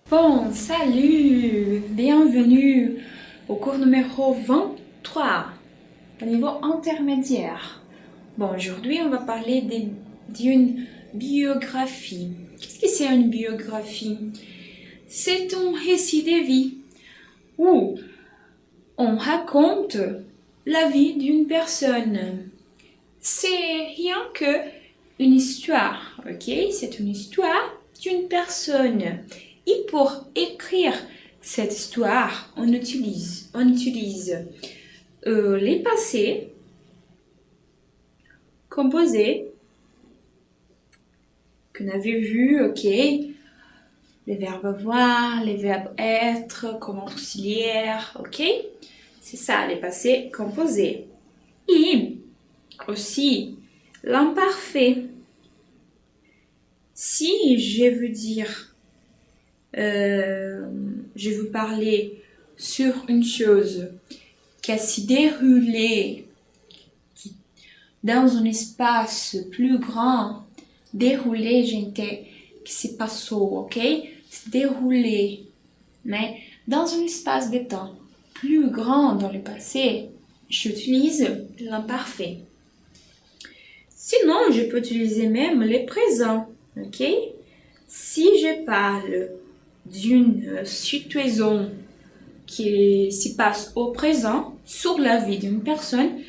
Bon, salut! Bienvenue au cours numéro 23, au niveau intermédiaire. Bon, aujourd'hui, on va parler d'une biographie. Qu'est-ce que c'est une biographie? C'est un récit de vie où on raconte la vie d'une personne. C'est rien que une histoire, ok? C'est une histoire d'une personne. Et pour écrire cette histoire, on utilise les passés composés qu'on avait vu, ok? Les verbes avoir, les verbes être, comme auxiliaire, ok? C'est ça, les passés composés. Et aussi l'imparfait. Si je veux dire je veux parler sur une chose qui s'est déroulée dans un espace plus grand. Déroulé, gente, que se passou, ok? Se déroulé. Mais dans un espace de temps plus grand dans le passé, j'utilise l'imparfait. Sinon, je peux utiliser même le présent, ok? Si je parle d'une situation qui se passe au présent sur la vie d'une personne,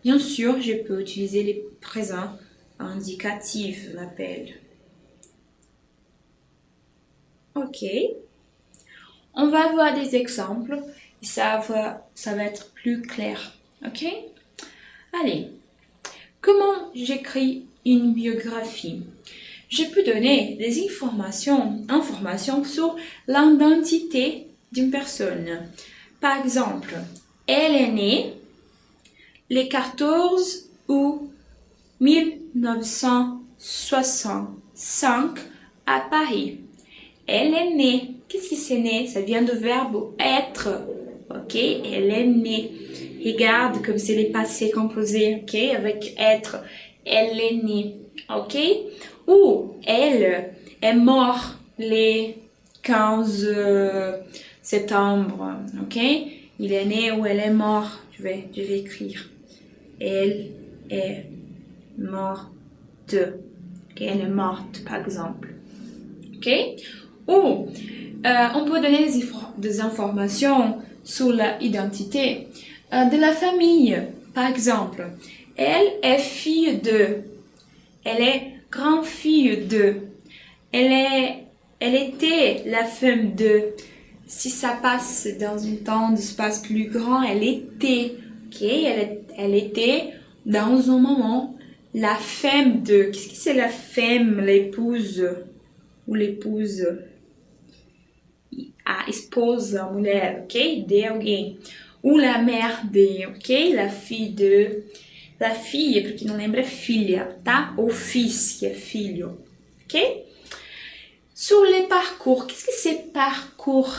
bien sûr, je peux utiliser les présents indicatifs, on appelle. Ok. On va voir des exemples et ça va être plus clair. Ok? Allez. Comment j'écris une biographie? Je peux donner des informations sur l'identité d'une personne. Par exemple, elle est née le 14 août 1965 à Paris. Elle est née. Qu'est-ce que c'est né? Ça vient du verbe être. Ok? Elle est née. Regarde comme c'est les passés composés. Ok? Avec être. Elle est née. Ok? Ou elle est morte le 15 septembre. Ok? Il est né ou elle est morte. Je vais écrire. Elle est morte. Okay? Elle est morte, par exemple. Ok? Ou on peut donner des informations sur l'identité de la famille. Par exemple, elle est fille de. Elle est grand-fille de. Elle était la femme de. Si ça passe dans un temps d'espace plus grand, elle était. Ok? Elle était dans un moment la femme de. Qu'est-ce que c'est la femme, l'épouse ou l'épouse? A esposa, a mulher, ok? De alguém. Ou la mère de, ok? La fille de. La fille, para quem não lembra, é filha, tá? Ou fils, que é filho, ok? Sur les parcours, qu'est-ce que c'est parcours?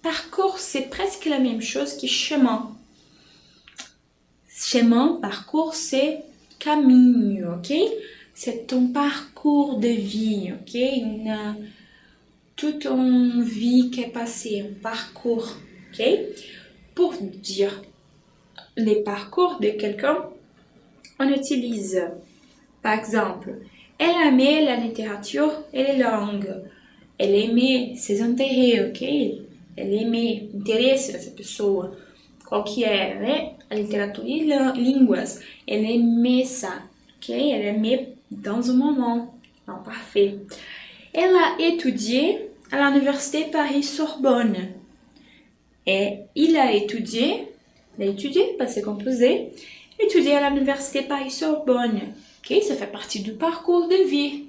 Parcours, c'est presque la même chose que chemin. Chemin, parcours, c'est caminho, ok? C'est ton parcours de vie, ok? Toute une vie qui est passée, un parcours, ok? Pour dire les parcours de quelqu'un, on utilise, par exemple, elle aimait la littérature et les langues. Elle aimait ses intérêts, ok? Elle aimait interesse dessa pessoa. Qual que é, né? A literatura e línguas. Elle aimait ça, ok? Elle aimait dans un moment. Non, parfait. Elle a étudié à l'université Paris-Sorbonne. Et il a étudié, passé composé, étudié à l'université Paris-Sorbonne. Ok, ça fait partie do parcours de vie.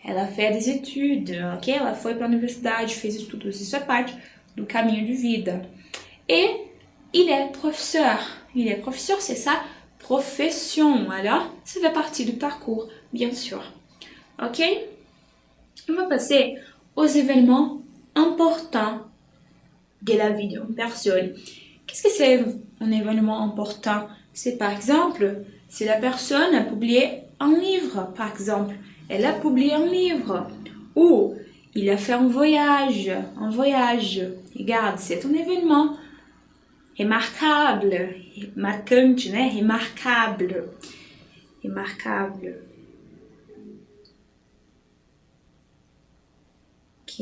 Ela fez des études, ok? Ela foi para a universidade, fez estudos, isso é parte do caminho de vida. Et il est professeur. Il est professeur, c'est sa profession. Alors, ça fait partie du parcours, bien sûr. Ok? On va passer aux événements importants de la vie d'une personne. Qu'est-ce que c'est un événement important? C'est par exemple, si la personne a publié un livre, par exemple. Elle a publié un livre. Ou Il a fait un voyage. Regarde, c'est un événement. Remarquable. Marquante, né? Remarquable. Ok?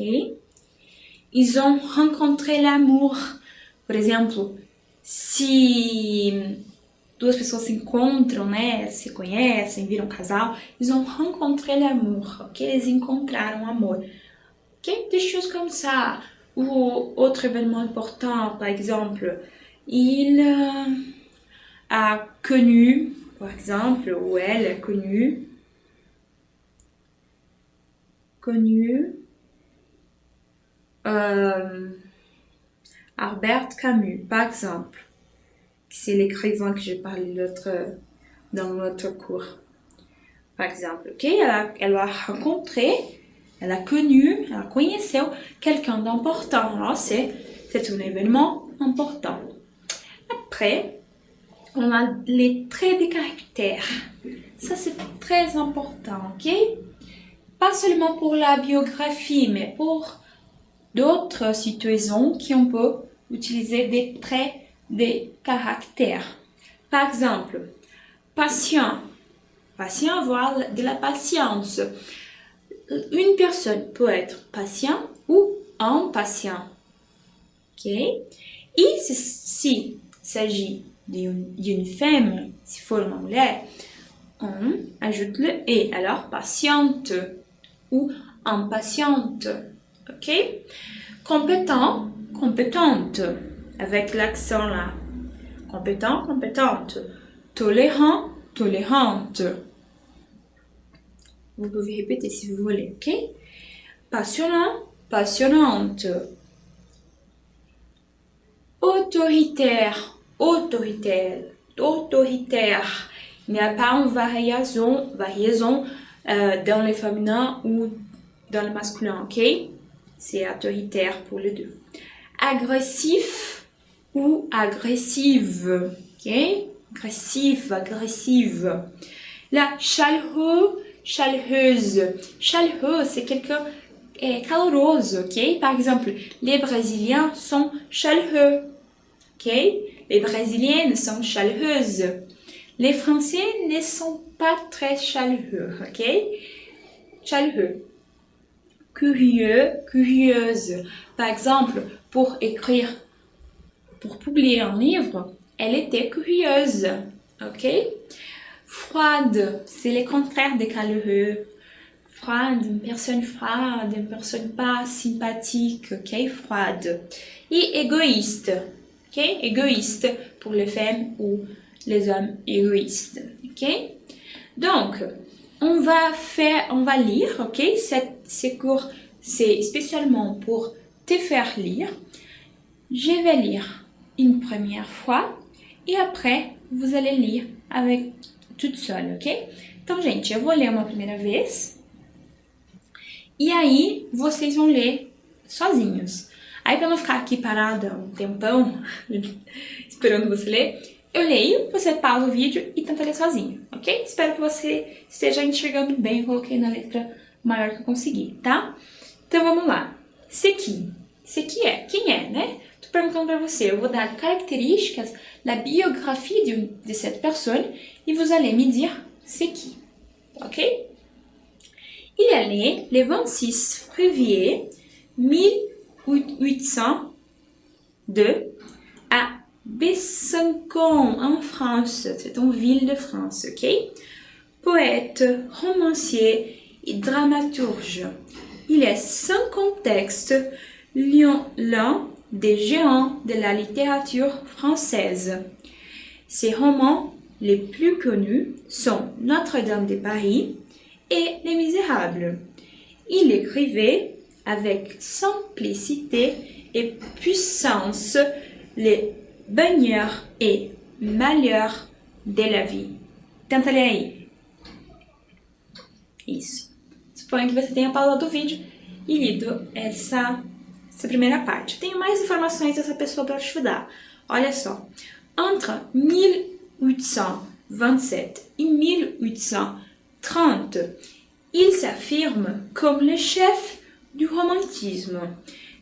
Ils ont rencontré l'amour. Por exemplo, se duas pessoas se encontram, né? Se conhecem, viram casal, ils ont rencontré l'amour, ok? Eles encontraram amor. Ok? Des choses comme ça. Ou autre événement important, par exemple, il a connu, par exemple, ou elle a connu Albert Camus, par exemple. C'est l'écrivain que j'ai parlé dans notre cours. Par exemple, ok? Elle a rencontré, elle a connu, elle conheceu quelqu'un d'important. Alors, c'est un événement important. Après, on a les traits de caractère. Ça, c'est très important, ok? Pas seulement pour la biographie, mais pour d'autres situations qu'on peut utiliser des traits de caractère. Par exemple, patient. Patient, avoir de la patience. Une personne peut être patient ou impatient. Ok? Et s'il s'agit d'une femme, si for uma mulher, on ajoute le et. Alors, patiente ou impatiente. Ok? Compétent, compétente, avec l'accent là. Compétent, compétente. Tolérant, tolérante. Vous pouvez répéter si vous voulez, ok? Passionnant, passionnante. Autoritaire, autoritaire, autoritaire. Il n'y a pas une variation dans le féminin ou dans le masculin, ok? C'est autoritaire pour les deux. Agressif ou agressive, ok? Agressif, agressive. La chaleureux, chaleureuse. Chaleureux, c'est quelqu'un calorose, ok? Par exemple, les Brésiliens sont chaleureux, ok? Les Brésiliennes sont chaleureuses. Les Français ne sont pas très chaleureux, ok? Chaleureux. Curieux, curieuse. Par exemple, pour publier un livre, elle était curieuse, ok? Froide, c'est le contraire de chaleureux. Froide, une personne pas sympathique, ok? Froide. Et égoïste, ok? Égoïste pour les femmes ou les hommes égoïstes, ok? Donc, on va lire, ok? Ces cours, c'est spécialement pour te faire lire. Je vais lire une première fois e après vous allez lire avec toute seule, ok? Então, gente, eu vou ler uma primeira vez e aí vocês vão ler sozinhos. Aí, para não ficar aqui parada um tempão esperando você ler, eu leio, você pausa o vídeo e tenta ler sozinho, ok? Espero que você esteja enxergando bem. Eu coloquei na letra maior que eu consegui, tá? Então, vamos lá. C'est qui? C'est qui é? Quem é, né? Tô perguntando para você. Eu vou dar caractéristicas da biographie de cette personne et vous allez me dire c'est qui, ok? Il est né le 26 février 1802 à Besançon, en France. C'est une ville de France, ok? Poète, romancier et dramaturge. Il est sans contexte l'un des géants de la littérature française. Ses romans les plus connus sont Notre-Dame de Paris et Les Misérables. Il écrivait avec simplicité et puissance les bonheurs et malheurs de la vie. Tenta ler aí. Isso. Suponho que você tenha pausado o vídeo e lido essa primeira parte. Eu tenho mais informações dessa pessoa para te dar. Olha só. Entre 1827 et 1830, il s'affirme comme le chef du romantisme.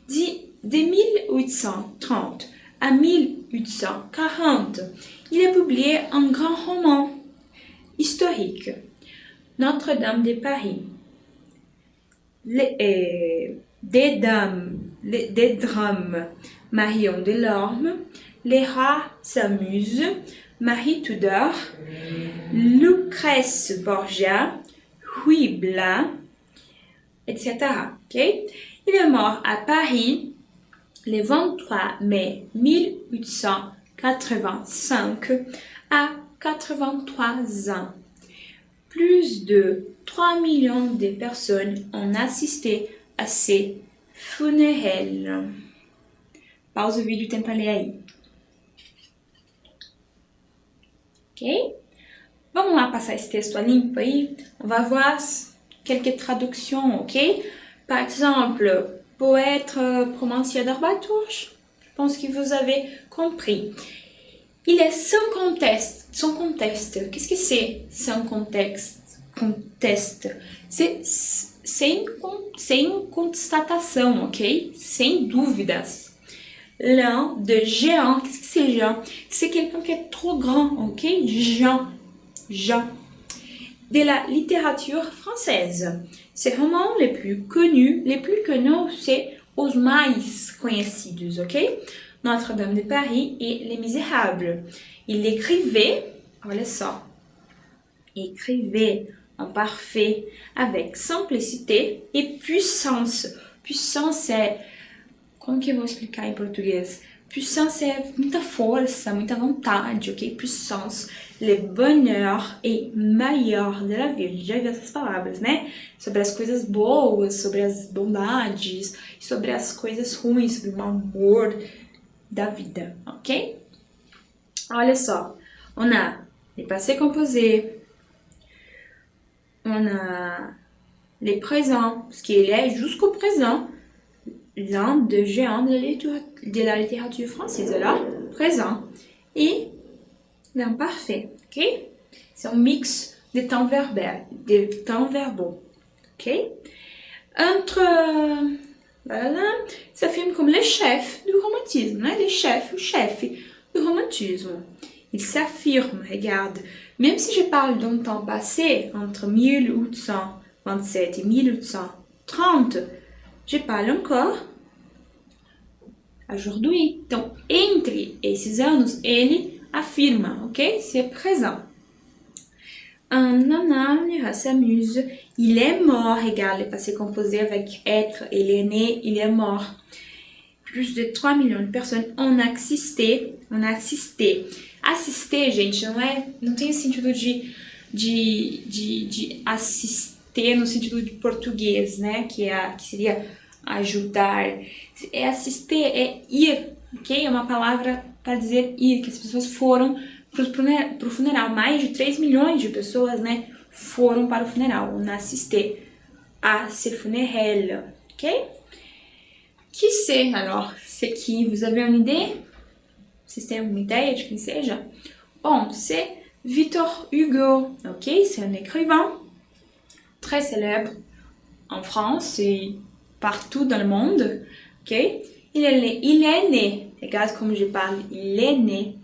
De 1830 à 1840, il a publié un grand roman historique, Notre-Dame de Paris. Des drames, Marion Delorme, Les rats s'amusent, Marie Tudor, Lucrèce Borgia, Ruy Blas, etc. Okay? Il est mort à Paris le 23 mai 1885 à 83 ans. Plus de 3 millions de personnes ont assisté a ses funérailles. Pausa o vídeo e tenta ler aí. Ok? Vamos lá passar esse texto a limpo aí. On va voir quelques traductions, ok? Par exemple, poète provincial d'Arbatouche. Je pense que vous avez compris. Il est sans conteste. Sans conteste. Qu'est-ce que c'est sans contexte? Conteste. C'est une constatation, ok? Sem dúvidas. L'un de géant. Qu'est-ce que c'est géant? C'est quelqu'un qui est trop grand, ok? Jean. De la littérature française. Ses romans les plus connus, c'est os mais conhecidos, ok? Notre-Dame de Paris et Les Misérables. Il écrivait, olha só, en parfait, avec simplicité et puissance. Puissance é, como que eu vou explicar em português? Puissance é muita força, muita vontade, ok? Puissance, le bonheur et meilleur de la vie. Já vi essas palavras, né? Sobre as coisas boas, sobre as bondades, sobre as coisas ruins, sobre o amor da vida, ok? Olha só, on a les passés composés, on a les présents, parce qu'il est jusqu'au présent, l'un des géants de la littérature française, là, présent, et l'imparfait, ok? C'est un mix de temps verbaux, ok? Entre, s'affirme comme les chefs du romantisme, hein? Les chefs ou chef du romantisme. Il s'affirme, regarde, même si je parle d'un temps passé, entre 1827 et 1830, je parle encore aujourd'hui. Donc, entre esses anos, ele affirme, ok? C'est présent. Un nanan s'amuse. Il est mort, regarde, le passé composé avec être. Il est né, il est mort. Plus de 3 millions de personnes ont assisté. Assistir, gente, não tem o sentido de assistir no sentido de português, né? Que seria ajudar. Assistir é ir, ok? É uma palavra para dizer ir, que as pessoas foram para o funeral. Mais de 3 milhões de pessoas, né, foram para o funeral. On assisté à ces funérailles, ok? Qui c'est alors? C'est qui? Vous avez une idée? Vocês têm alguma ideia de quem seja? Bon, c'est Victor Hugo, ok? C'est un écrivain très célèbre en France et partout dans le monde, ok? Il est né, regarde comme je parle, il est né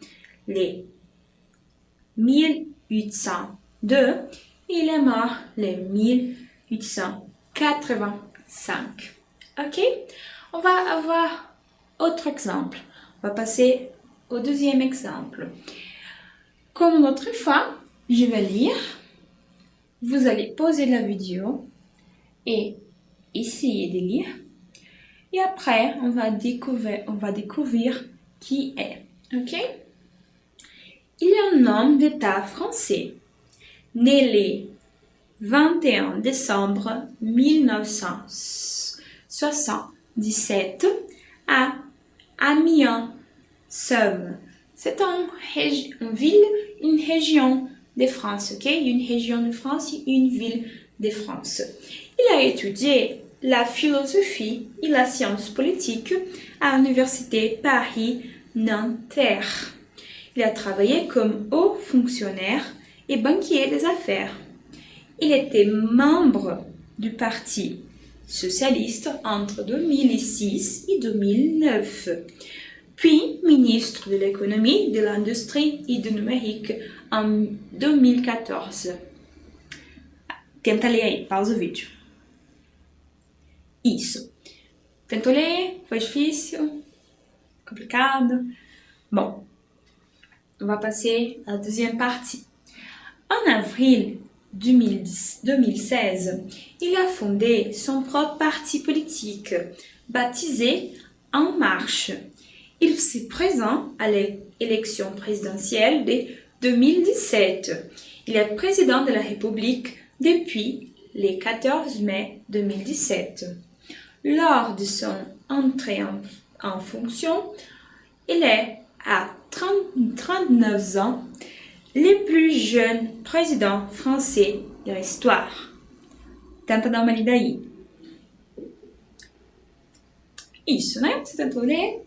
les 1802 et il est mort les 1885, ok? On va avoir autre exemple. On va passer au deuxième exemple. Comme l'autre fois, je vais lire. Vous allez poser la vidéo et essayer de lire. Et après, on va découvrir qui est. Ok? Il est un homme d'État français, né le 21 décembre 1977 à Amiens, Somme. C'est une région de France, ok? Une région de France et une ville de France. Il a étudié la philosophie et la science politique à l'université Paris-Nanterre. Il a travaillé comme haut fonctionnaire et banquier des affaires. Il était membre du parti socialiste entre 2006 et 2009, puis ministre de l'économie, de l'industrie et du numérique en 2014. Tenta ler aí, pausa o vídeo. Isso. Tentou ler? Foi difícil? Complicado? Bon, on va passer à la deuxième partie. En avril 2016, il a fondé son propre parti politique, baptisé En Marche. Il s'est présent à l'élection présidentielle de 2017. Il est président de la République depuis le 14 mai 2017. Lors de son entrée en fonction, il est à 39 ans le plus jeune président français de l'histoire. Tenta dar uma lida aí. Isso, né? Você tentou ler.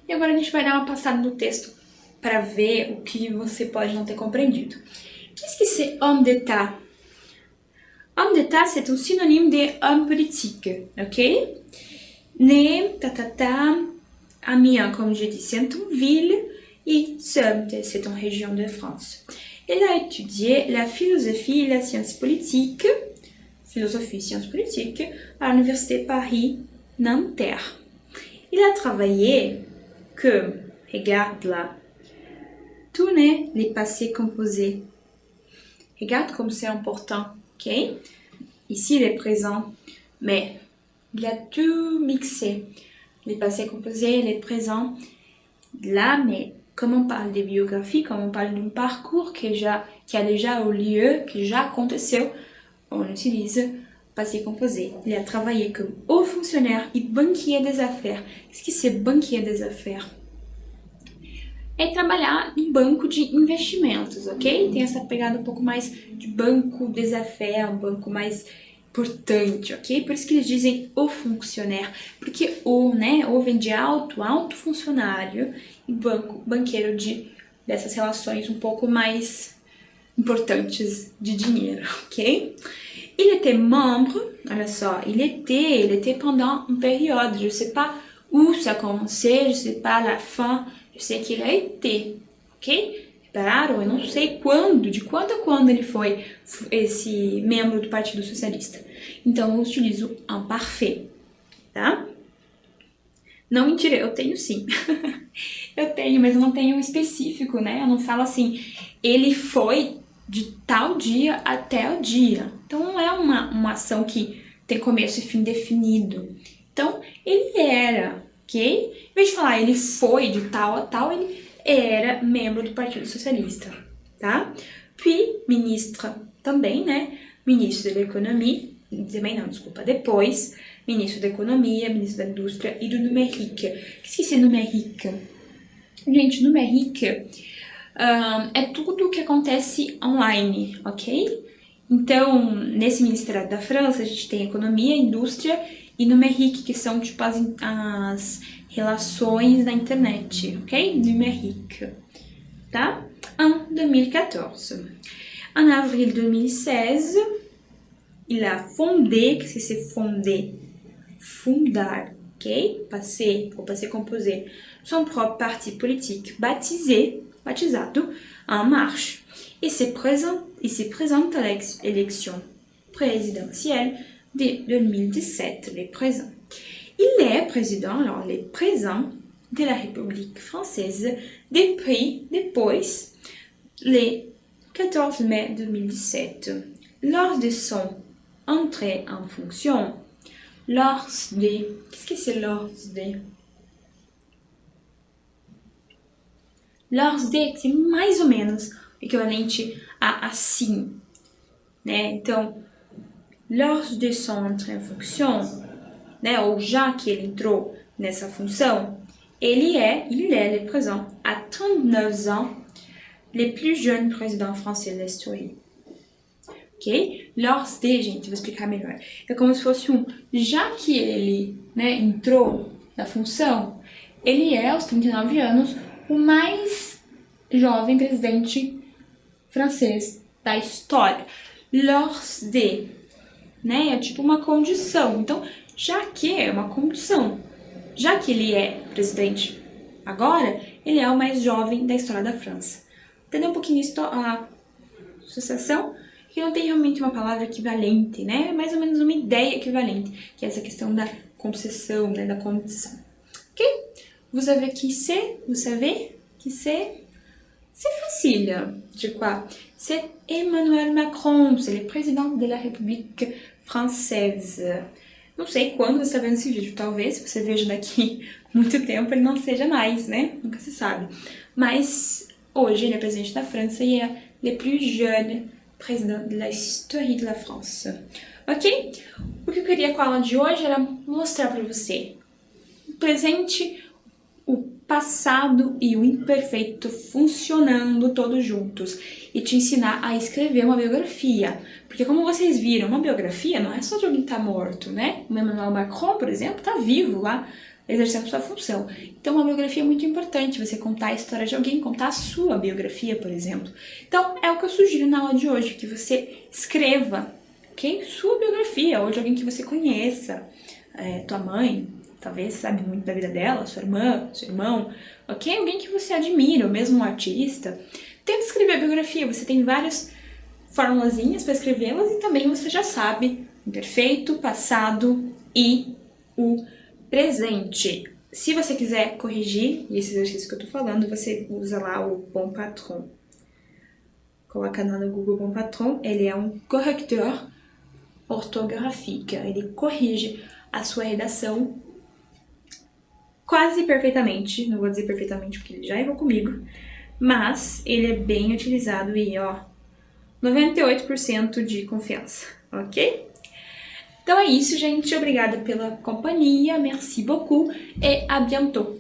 E agora a gente vai dar uma passada no texto para ver o que você pode não ter compreendido. Qu'est-ce que c'est homme d'État? Homme d'État, c'est un synonyme de homme politique, ok? Né, Amiens, comme je dis, c'est une ville, et Seul, c'est une région de France. Il a étudié la philosophie et la science politique, philosophie et sciences politiques, à l'université Paris-Nanterre. Il a travaillé comme, regarde là, tourner les passés composés. Regarde comme c'est important, ok? Ici, il est présent, mais il a tout mixé. Les passés composés, les présents. Là, mais comme on parle des biographies, comme on parle d'un parcours qui a déjà eu lieu, qui já aconteceu, on utilise passé composé. Il a travaillé comme haut fonctionnaire et banquier des affaires. Qu'est-ce que c'est banquier des affaires? É trabalhar em banco de investimentos, ok? Tem essa pegada um pouco mais de banco des affaires, um banco mais importante, ok? Por isso que eles dizem o funcionário, porque o, né, o vem de alto funcionário, e banqueiro dessas relações um pouco mais importantes de dinheiro, ok? Il était membre, olha só, il était pendant une période, je sais pas où ça a commencé, je sais pas la fin, je sei qu'il a été, ok? Repararam? Eu não sei quando, de quando a quando ele foi esse membro do Partido Socialista. Então, eu utilizo un parfait, tá? Não, mentira, eu tenho sim. Eu tenho, mas eu não tenho um específico, né? Eu não falo assim, ele foi de tal dia até o dia. Então, não é uma ação que tem começo e fim definido. Então, ele era, ok? Em vez de falar ele foi de tal a tal, ele era membro do Partido Socialista, tá? Puis, ministre também, né? Ministro da Economia, também não, desculpa, depois, ministro da Economia, ministro da Indústria e do Numérique. O que é numérique? Gente, numérique é tudo que acontece online, ok? Então, nesse Ministério da França, a gente tem Economia, Indústria e Numérique, que são tipo as relações da internet, ok? Numérique, tá? En 2014. En avril 2016, il a fondé, qu'est-ce que c'est fondé? Fondar, ok? Passé composé, son propre parti politique baptisado En Marche. Et se présente à l'élection présidentielle de 2017, les présents. Il est président, alors les présents de la République française depuis le 14 mai 2017. Lors de son entrée en fonction, qu'est-ce que c'est lors de? Lors de, que é mais ou menos o equivalente a assim, né? Então, lors de son entrée en fonction, né? Ou já que ele entrou nessa função, il est le présent à 39 ans, le plus jeune président français de l'histoire. Ok? Lors de, gente, vou explicar melhor. É como se fosse já que ele, né, entrou na função, ele é, aos 39 anos, o mais jovem presidente francês da história. Lors de, né, é tipo uma condição. Então, já que é uma condição. Já que ele é presidente agora, ele é o mais jovem da história da França. Entendeu um pouquinho a associação? Que não tem realmente uma palavra equivalente, né? Mais ou menos uma ideia equivalente, que é essa questão da concessão, né? Da condição. Ok? Vous savez qui c'est? Vous savez qui c'est? C'est facile, je crois. C'est Emmanuel Macron, c'est le président de la République française. Não sei quando você está vendo esse vídeo, talvez se você veja daqui muito tempo ele não seja mais, né? Nunca se sabe. Mas hoje ele é presidente da França e é le plus jeune président de la histoire de la France. Ok? O que eu queria com a aula de hoje era mostrar para você o presente, o passado e o imperfeito funcionando todos juntos e te ensinar a escrever uma biografia. Porque como vocês viram, uma biografia não é só de alguém que tá morto, né? O Emmanuel Macron, por exemplo, tá vivo lá, exercendo sua função. Então uma biografia é muito importante, você contar a história de alguém, contar a sua biografia, por exemplo. Então é o que eu sugiro na aula de hoje, que você escreva, ok? Sua biografia, ou de alguém que você conheça, tua mãe, talvez sabe muito da vida dela, sua irmã, seu irmão, ok? Alguém que você admira, ou mesmo um artista. Tenta escrever a biografia, você tem várias formulazinhas para escrevê-las e também você já sabe o imperfeito, passado e o presente. Se você quiser corrigir esse exercício que eu tô falando, você usa lá o Bon Patron. Coloca lá no Google Bon Patron, ele é um correcteur ortográfico, ele corrige a sua redação quase perfeitamente, não vou dizer perfeitamente porque ele já errou comigo, mas ele é bem utilizado e, ó, 98% de confiança, ok? Então é isso, gente. Obrigada pela companhia, merci beaucoup et à bientôt!